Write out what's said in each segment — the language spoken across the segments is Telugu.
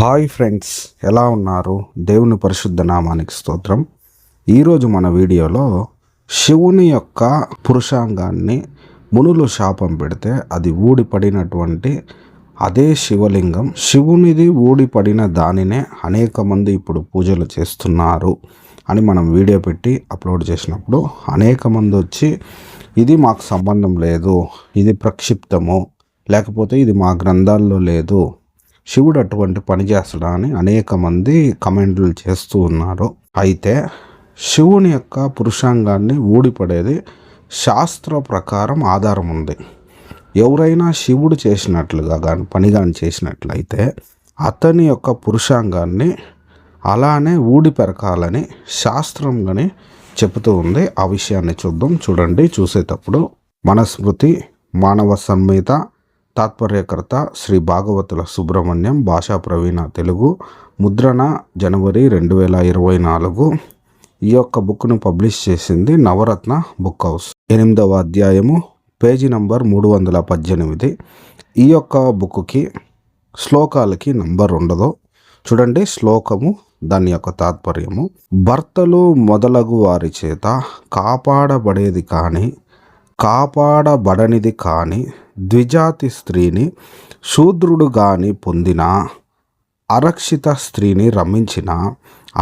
హాయ్ ఫ్రెండ్స్, ఎలా ఉన్నారు? దేవుని పరిశుద్ధ నామానికి స్తోత్రం. ఈరోజు మన వీడియోలో శివుని యొక్క పురుషాంగాన్ని మునులు శాపం పెడితే అది ఊడిపడినటువంటి అదే శివలింగం, శివునిది ఊడిపడిన దానినే అనేక మంది ఇప్పుడు పూజలు చేస్తున్నారు అని మనం వీడియో పెట్టి అప్లోడ్ చేసినప్పుడు అనేక మంది వచ్చి ఇది మాకు సంబంధం లేదు, ఇది ప్రక్షిప్తము, లేకపోతే ఇది మా గ్రంథాల్లో లేదు, శివుడు అటువంటి పని చేస్తాడా అని అనేక మంది కమెంట్లు చేస్తూ ఉన్నారు. అయితే శివుని యొక్క పురుషాంగాన్ని ఊడిపడేది శాస్త్ర ప్రకారం ఆధారం ఉంది. ఎవరైనా శివుడు చేసినట్లుగా కానీ పని కానీ చేసినట్లయితే అతని యొక్క పురుషాంగాన్ని అలానే ఊడి పెరకాలని శాస్త్రం కానీ చెబుతూ ఉంది. ఆ విషయాన్ని చూడండి. చూసేటప్పుడు మనుస్మృతి, మానవ సంహిత, తాత్పర్యకర్త శ్రీ భాగవతుల సుబ్రహ్మణ్యం, భాషా ప్రవీణ తెలుగు, ముద్రణ జనవరి 2024. ఈ యొక్క బుక్ను పబ్లిష్ చేసింది నవరత్న బుక్ హౌస్. 8వ అధ్యాయము, పేజీ నంబర్ 318. ఈ యొక్క బుక్కి శ్లోకాలకి నంబర్ ఉండదు. చూడండి, శ్లోకము, దాని యొక్క తాత్పర్యము: భర్తలు మొదలగు వారి చేత కాపాడబడేది కానీ కాపాడబడనిది కానీ ద్విజాతి స్త్రీని శూద్రుడు గాని పొందిన అరక్షిత స్త్రీని రమ్మించిన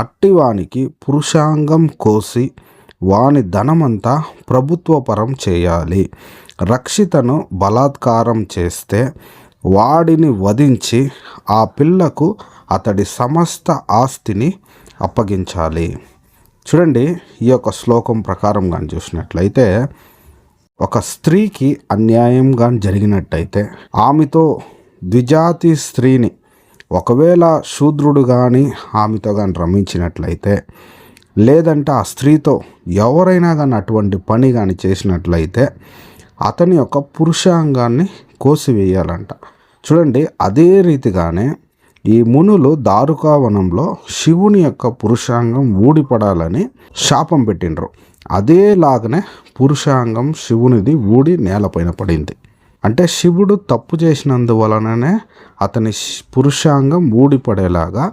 అట్టివానికి పురుషాంగం కోసి వాని ధనమంతా ప్రభుత్వపరం చేయాలి. రక్షితను బలాత్కారం చేస్తే వాడిని వధించి ఆ పిల్లకు అతడి సమస్త ఆస్తిని అప్పగించాలి. చూడండి, ఈ యొక్క శ్లోకం ప్రకారం కానీ చూసినట్లయితే ఒక స్త్రీకి అన్యాయంగా జరిగినట్టయితే ఆమెతో ద్విజాతి స్త్రీని ఒకవేళ శూద్రుడు కానీ ఆమెతో కానీ రమ్మించినట్లయితే, లేదంటే ఆ స్త్రీతో ఎవరైనా కానీ అటువంటి పని కానీ చేసినట్లయితే అతని యొక్క పురుషాంగాన్ని కోసివేయాలంట. చూడండి, అదే రీతిగానే ఈ మునులు దారుకావనంలో శివుని యొక్క పురుషాంగం ఊడిపడాలని శాపం పెట్టిండ్రు. అదేలాగనే పురుషాంగం శివునిది ఊడి నేలపైన పడింది. అంటే శివుడు తప్పు చేసినందువలననే అతని పురుషాంగం ఊడిపడేలాగా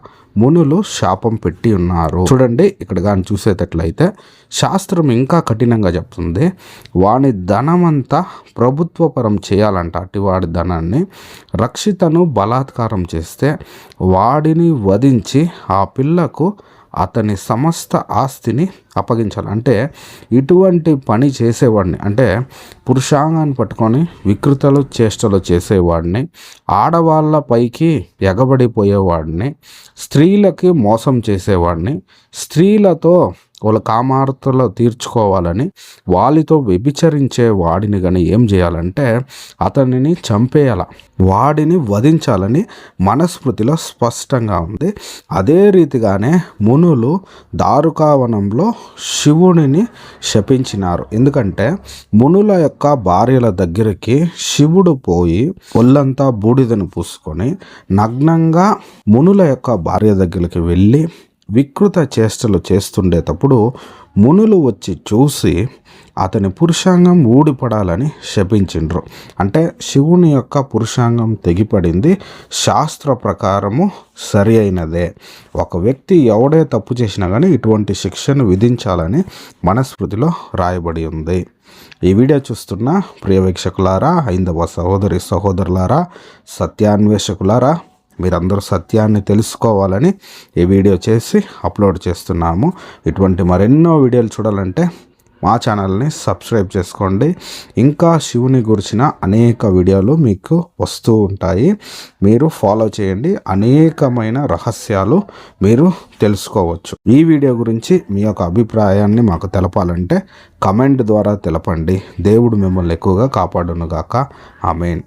మునులు శాపం పెట్టి ఉన్నారు. చూడండి, ఇక్కడ కానీ చూసేటట్లయితే శాస్త్రం ఇంకా కఠినంగా చెప్తుంది. వాని ధనమంతా ప్రభుత్వపరం చేయాలంట. అటు వాడి ధనాన్ని రక్షితను బలాత్కారం చేస్తే వాడిని వధించి ఆ పిల్లకు అతని సమస్త ఆస్తిని అప్పగించాలి. అంటే ఇటువంటి పని చేసేవాడిని, అంటే పురుషాంగాన్ని పట్టుకొని వికృతలు చేష్టలు చేసేవాడిని, ఆడవాళ్ళ పైకి ఎగబడిపోయేవాడిని, స్త్రీలకి మోసం చేసేవాడిని, స్త్రీలతో వాళ్ళ కామార్తలు తీర్చుకోవాలని వాళ్ళతో వ్యభిచరించే వాడిని కానీ ఏం చేయాలంటే అతనిని చంపేయాల, వాడిని వధించాలని మనస్మృతిలో స్పష్టంగా ఉంది. అదే రీతిగానే మునులు దారుకావనంలో శివుడిని శపించినారు. ఎందుకంటే మునుల యొక్క భార్యల దగ్గరికి శివుడు పోయి ఒళ్ళంతా బూడిదను పూసుకొని నగ్నంగా మునుల యొక్క భార్య దగ్గరికి వెళ్ళి వికృత చేష్టలు చేస్తుండేటప్పుడు మునులు వచ్చి చూసి అతని పురుషాంగం ఊడిపడాలని శపించిండ్రు. అంటే శివుని యొక్క పురుషాంగం తెగిపడింది. శాస్త్ర ప్రకారము సరి అయినదే. ఒక వ్యక్తి ఎవడే తప్పు చేసినా కానీ ఇటువంటి శిక్షను విధించాలని మనస్మృతిలో రాయబడి ఉంది. ఈ వీడియో చూస్తున్న ప్రియ వీక్షకులారా, హైందవ సహోదరి సహోదరులారా, సత్యాన్వేషకులారా, మీరందరూ సత్యాన్ని తెలుసుకోవాలని ఈ వీడియో చేసి అప్లోడ్ చేస్తున్నాము. ఇటువంటి మరెన్నో వీడియోలు చూడాలంటే మా ఛానల్ని సబ్స్క్రైబ్ చేసుకోండి. ఇంకా శివుని గురించిన అనేక వీడియోలు మీకు వస్తూ ఉంటాయి, మీరు ఫాలో చేయండి. అనేకమైన రహస్యాలు మీరు తెలుసుకోవచ్చు. ఈ వీడియో గురించి మీ యొక్క అభిప్రాయాన్ని మాకు తెలపాలంటే కమెంట్ ద్వారా తెలపండి. దేవుడు మిమ్మల్ని ఎక్కువగా కాపాడునుగాక. ఆమేన్.